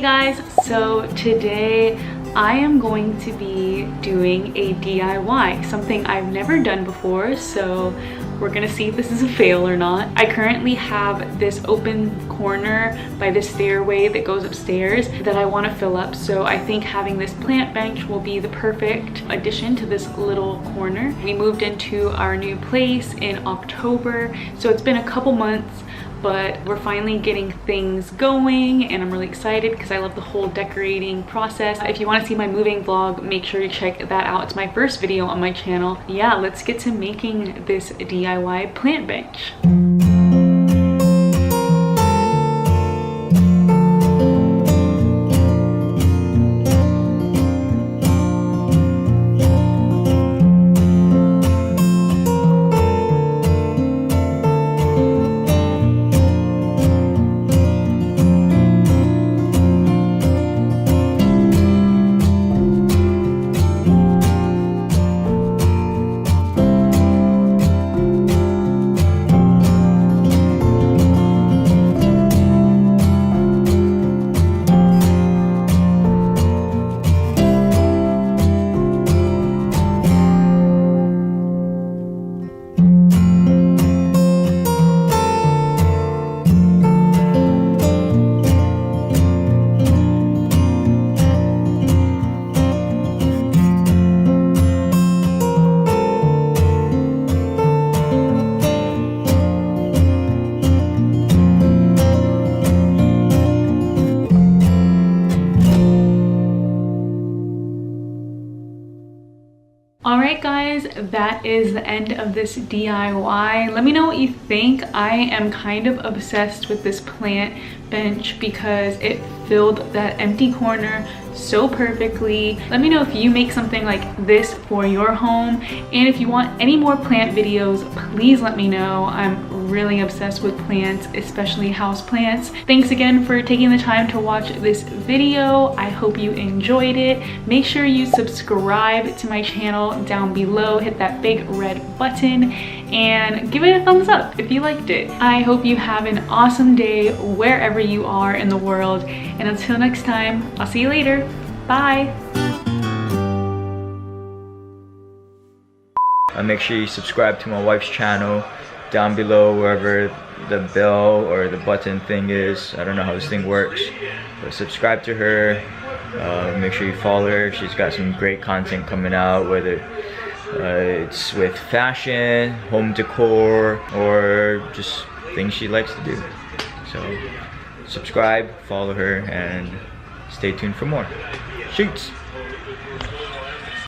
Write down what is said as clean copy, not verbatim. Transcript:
guys, so today I am going to be doing a DIY, something I've never done before, so we're gonna see if this is a fail or not. I currently have this open corner by the stairway that goes upstairs that I want to fill up, so I think having this plant bench will be the perfect addition to this little corner. We moved into our new place in October, so it's been a couple months, but we're finally getting things going and I'm really excited because I love the whole decorating process. If you want to see my moving vlog, make sure you check that out. It's my first video on my channel. Yeah, let's get to making this DIY plant bench. Alright guys, that is the end of this DIY. Let me know what you think. I am kind of obsessed with this plant bench because it filled that empty corner so perfectly. Let me know if you make something like this for your home, and if you want any more plant videos, please let me know. I'm really obsessed with plants, especially house plants. Thanks again for taking the time to watch this video. I hope you enjoyed it. Make sure you subscribe to my channel down below, hit that big red button, and give it a thumbs up if you liked it. I hope you have an awesome day wherever you are in the world, and until next time, I'll see you later. Bye. Make sure you subscribe to my wife's channel down below, wherever the bell or the button thing is. I don't know how this thing works, but subscribe to her. Make sure you follow her. She's got some great content coming out, whether it's with fashion, home decor, or just things she likes to do. So subscribe, follow her, and stay tuned for more. Shoots!